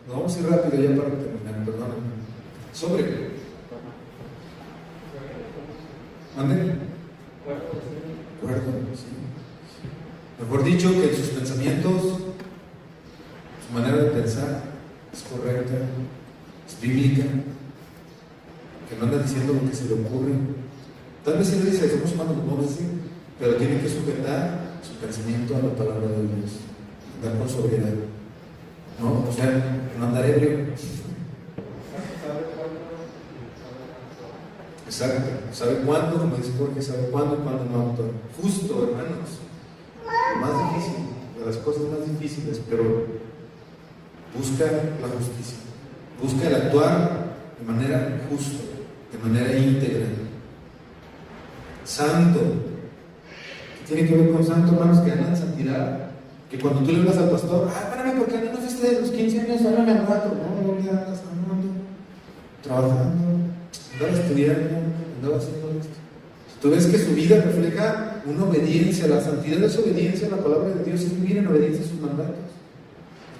S1: Nos vamos a ir rápido ya para terminar, perdónenme. Sobrio. ¿Mande? Cuerdo, sí. Mejor dicho, que en sus pensamientos, su manera de pensar es correcta, es bíblica, que no anda diciendo lo que se le ocurre. Tal vez si le dice, somos humanos, lo vamos a decir, pero tiene que sujetar su pensamiento a la palabra de Dios, andar con sobriedad, ¿no? O sea, no andar ebrio. Exacto, sabe cuándo, como dice Jorge, sabe cuándo y cuándo no actuar. Justo, hermanos, lo más difícil, de las cosas más difíciles, pero busca la justicia, busca el actuar de manera justa, de manera íntegra. Santo. Tiene que ver con santo, hermanos, que andan en santidad. Que cuando tú le hablas al pastor, espérame, porque no fuiste de los 15 años, háblame al rato. No, ¿dónde andas? Trabajando, andaba estudiando, andaba haciendo esto. Tú ves que su vida refleja una obediencia. La santidad es obediencia a la palabra de Dios, es vivir en obediencia a sus mandatos.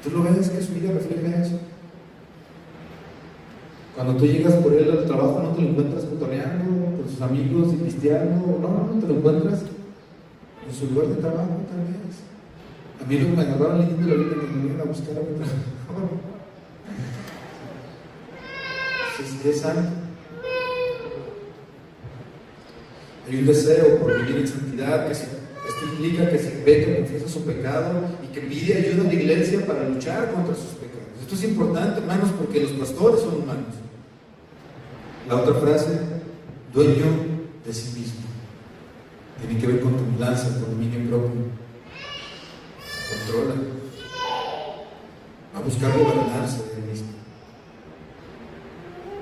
S1: Tú lo ves que su vida refleja eso. Cuando tú llegas por él al trabajo, no te lo encuentras cotorreando con sus amigos y pisteando, no te lo encuentras en su lugar de trabajo, tal vez. A mí lo que me agarraron leyendo la Biblia me vinieron a buscar a mi trabajo. Es santo. Hay un deseo por vivir en santidad, esto implica que se peca, confiesa su pecado y que pide ayuda a la iglesia para luchar contra sus pecados. Esto es importante, hermanos, porque los pastores son humanos. La otra frase, dueño de sí mismo. Tiene que ver con templanza, con dominio propio. Controla. Va a buscar gobernarse de él mismo.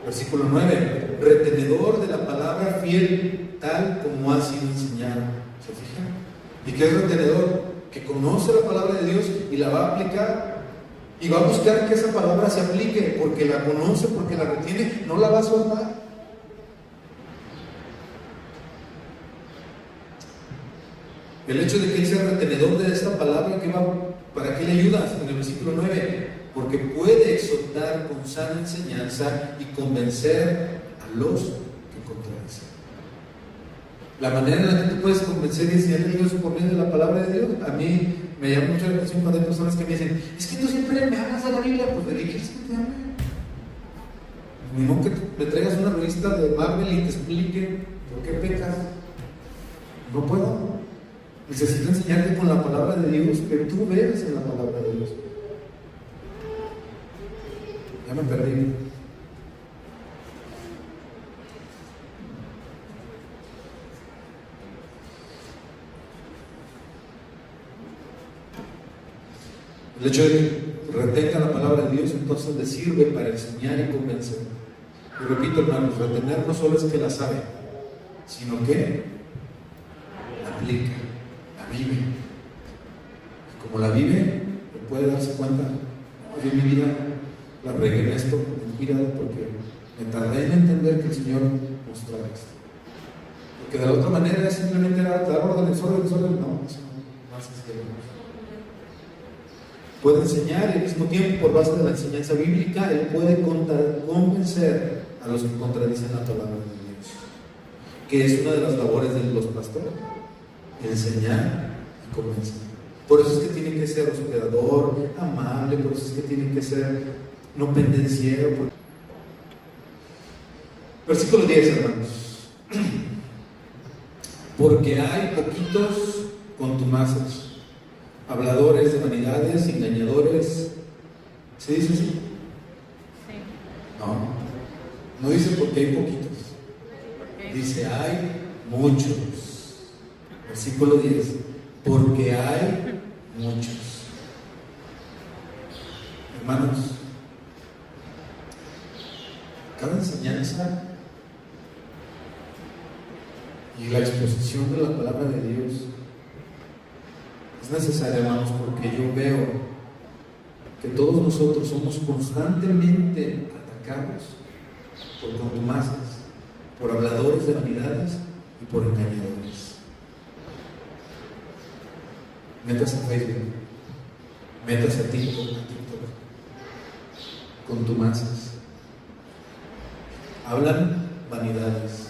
S1: Versículo 9. Retenedor de la palabra fiel, tal como ha sido enseñado. ¿Se fijan? ¿Y qué es retenedor? Que conoce la palabra de Dios y la va a aplicar. Y va a buscar que esa palabra se aplique, porque la conoce, porque la retiene, no la va a soltar. El hecho de que él sea retenedor de esta palabra, ¿para qué le ayuda? En el versículo 9, porque puede exhortar con sana enseñanza y convencer a los que contradicen. La manera en la que tú puedes convencer y enseñar a Dios por medio de la palabra de Dios, a mí me llama mucho la atención cuando hay personas que me dicen, es que tú siempre me hablas de la Biblia. Pues ¿de qué quieres que te hable? Ni modo que me traigas una revista de Marvel y te explique por qué pecas. No puedo. Necesito enseñarte con la palabra de Dios, que tú veas en la palabra de Dios. Ya me perdí. El hecho de que retenga la palabra de Dios, entonces le sirve para enseñar y convencer. Y repito, hermanos, retener no solo es que la sabe, sino que la aplica, la vive. Y como la vive, puede darse cuenta, yo en mi vida la regué en esto, ten cuidado, porque me tardé en entender que el Señor mostraba esto. Porque de la otra manera es simplemente dar órdenes, no, eso no hace así. Puede enseñar y al mismo tiempo, por base de la enseñanza bíblica, él puede convencer a los que contradicen la palabra de Dios, que es una de las labores de los pastores, enseñar y convencer. Por eso es que tiene que ser hospedador, amable, por eso es que tiene que ser no pendenciero. Versículo 10, hermanos. Porque hay poquitos contumaces, habladores de vanidades, engañadores. ¿Se dice así?
S2: Sí.
S1: No dice porque hay poquitos. Dice hay muchos. Versículo 10. Porque hay muchos. Hermanos, cada enseñanza y la exposición de la palabra de Dios es necesaria, hermanos, porque yo veo que todos nosotros somos constantemente atacados por contumaces, por habladores de vanidades y por engañadores. Métase a Facebook, métase a TikTok, contumaces. Hablan vanidades.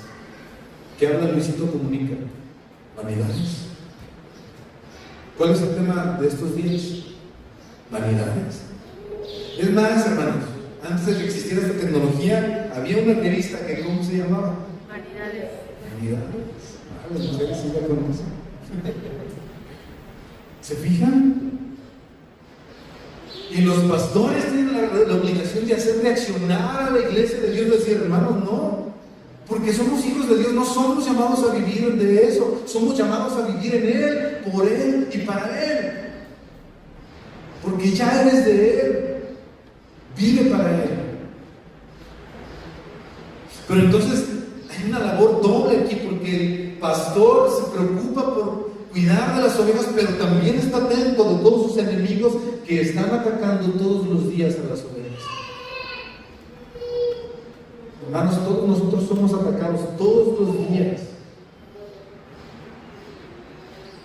S1: ¿Qué habla Luisito Comunica? Vanidades. ¿Cuál es el tema de estos días? Vanidades. Es más, hermanos, antes de que existiera esta tecnología, había una revista que, ¿cómo se llamaba?
S2: Vanidades.
S1: Vanidades. Ah, las mujeres sí la conocen. ¿Se fijan? Y los pastores tienen la obligación de hacer reaccionar a la iglesia de Dios, decir, hermanos, no. Porque somos hijos de Dios, no somos llamados a vivir de eso, somos llamados a vivir en Él, por Él y para Él. Porque ya eres de Él, vive para Él. Pero entonces hay una labor doble aquí, porque el pastor se preocupa por cuidar de las ovejas, pero también está atento de todos sus enemigos que están atacando todos los días a las ovejas. Hermanos, todos nosotros somos atacados todos los días.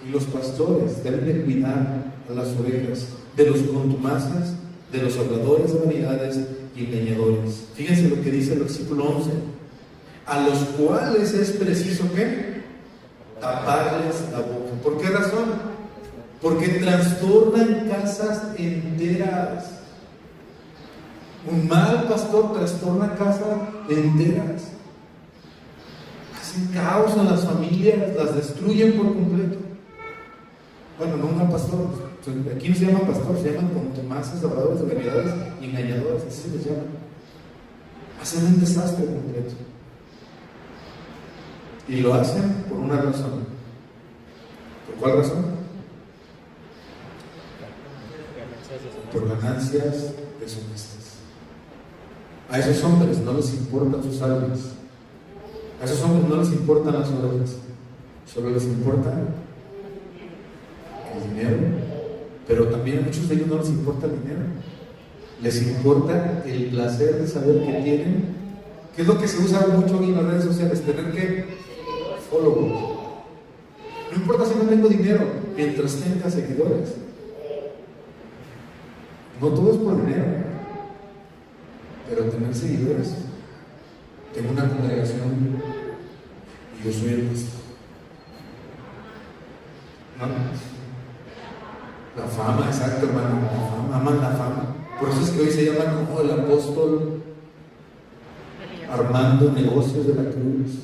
S1: Y los pastores deben de cuidar a las ovejas de los contumaces, de los habladores de vanidades y engañadores. Fíjense lo que dice el versículo 11. A los cuales es preciso ¿qué? Taparles la boca. ¿Por qué razón? Porque trastornan casas enteras. Un mal pastor trastorna casas enteras. Hacen caos en las familias, las destruyen por completo. Bueno, no un mal pastor, aquí no se llama pastor, se llaman contumaces, habladores de vanidades y engañadores, así se les llama. Hacen un desastre completo. Y lo hacen por una razón. ¿Por cuál razón? Por ganancias deshonestas. A esos hombres no les importan sus almas. A esos hombres no les importan las ovejas. Solo les importa el dinero. Pero también a muchos de ellos no les importa el dinero. Les importa el placer de saber que tienen. ¿Qué es lo que se usa mucho hoy en las redes sociales? Tener que followers. No importa si no tengo dinero, mientras tenga seguidores. No todo es por dinero, pero tener seguidores. Tengo una congregación y yo soy el pastor. No. La fama, exacto, hermano. La fama, aman la fama. Por eso es que hoy se llama como el apóstol Armando Negocios de la Cruz.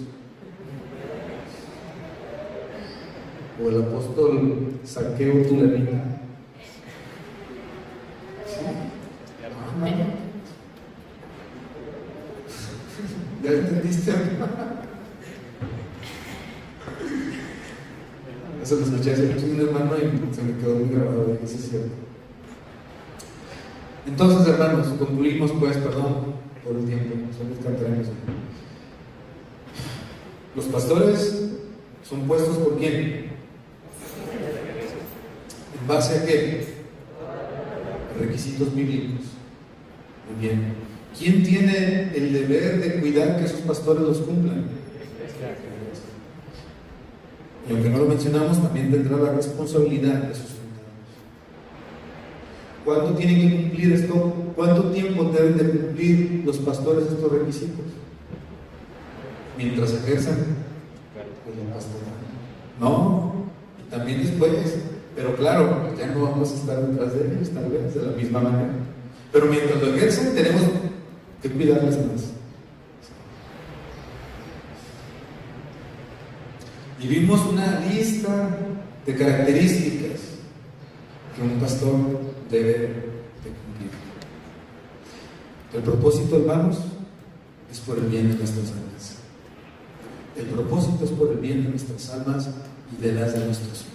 S1: O el apóstol Saqueo Tulanita. ¿Sí? ¿Ya entendiste? Eso lo escuché hace mucho, un hermano, y se me quedó muy grabado, y eso es cierto. Entonces, hermanos, concluimos pues, perdón por el tiempo, solo cantaremos. Los pastores son puestos por quién. ¿En base a qué? Requisitos bíblicos. Muy bien. ¿Quién tiene el deber de cuidar que esos pastores los cumplan? Y aunque no lo mencionamos, también tendrá la responsabilidad de sustentarlos. ¿Cuánto tienen que cumplir esto? ¿Cuánto tiempo deben de cumplir los pastores estos requisitos? Mientras ejerzan el pastorado. No, y también después. Pero claro, ya no vamos a estar detrás de ellos, tal vez, de la misma manera. Pero mientras lo ejercen, tenemos que cuidarles más. Y vimos una lista de características que un pastor debe de cumplir. El propósito, hermanos, es por el bien de nuestras almas. El propósito es por el bien de nuestras almas y de las de nuestros hijos.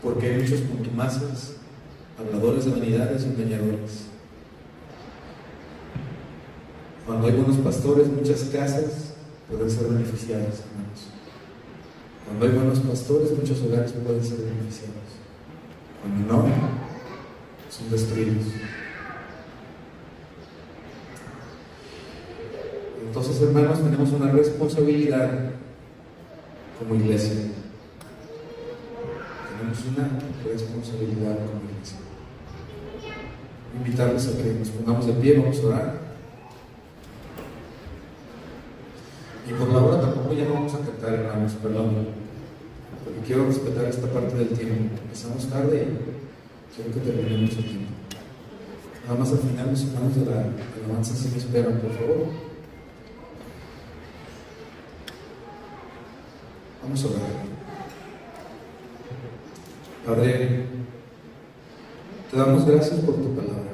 S1: Porque hay muchos contumaces, habladores de vanidades y engañadores. Cuando hay buenos pastores, muchas casas pueden ser beneficiadas, hermanos. Cuando hay buenos pastores, muchos hogares pueden ser beneficiados. Cuando no, son destruidos. Entonces, hermanos, tenemos una responsabilidad como iglesia. Tenemos una responsabilidad como iglesia. Invitarles a que nos pongamos de pie, vamos a orar. Y por la hora tampoco ya no vamos a cantar, hermanos, perdón, porque quiero respetar esta parte del tiempo. Empezamos tarde y quiero que terminemos el tiempo. Nada más al final los hermanos de la alabanza si me esperan, por favor. Vamos a orar. Padre, te damos gracias por tu palabra.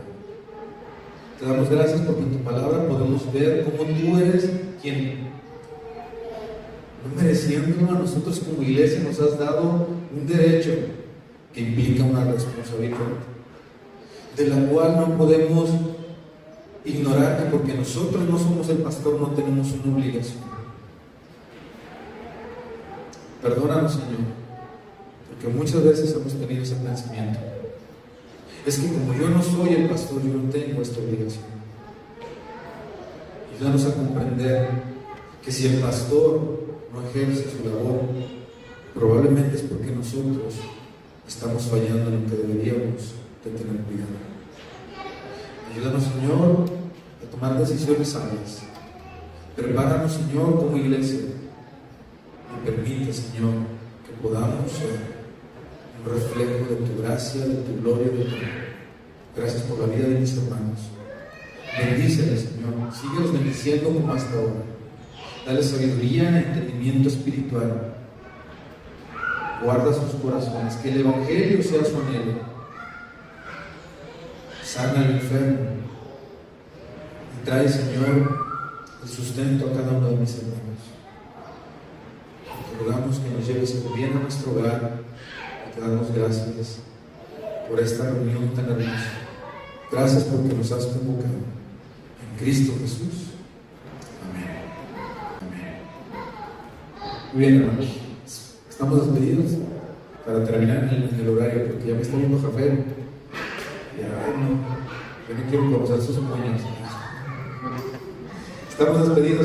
S1: Te damos gracias porque en tu palabra podemos ver cómo tú eres quien, no mereciéndolo, a nosotros como iglesia nos has dado un derecho que implica una responsabilidad, de la cual no podemos ignorar que porque nosotros no somos el pastor no tenemos una obligación. Perdónanos, Señor, porque muchas veces hemos tenido ese pensamiento. Es que como yo no soy el pastor, yo no tengo esta obligación. Ayúdanos a comprender que si el pastor no ejerce su labor, probablemente es porque nosotros estamos fallando en lo que deberíamos de tener cuidado. Ayúdanos, Señor, a tomar decisiones sabias. Prepáranos, Señor, como iglesia. Y permite, Señor, que podamos ser un reflejo de tu gracia, de tu gloria, de tu amor. Gracias por la vida de mis hermanos. Bendíceles, Señor. Síguelos bendiciendo como hasta ahora. Dale sabiduría, entendimiento espiritual. Guarda sus corazones, que el Evangelio sea su anhelo. Sana al enfermo y trae, Señor, el sustento a cada uno de mis hermanos. Te rogamos que nos lleves bien a nuestro hogar y te damos gracias por esta reunión tan hermosa. Gracias porque nos has convocado en Cristo Jesús. Muy bien, hermanos, estamos despedidos para terminar en el horario, porque ya me está viendo Jafé. Yo no quiero conocer sus puños. Estamos despedidos.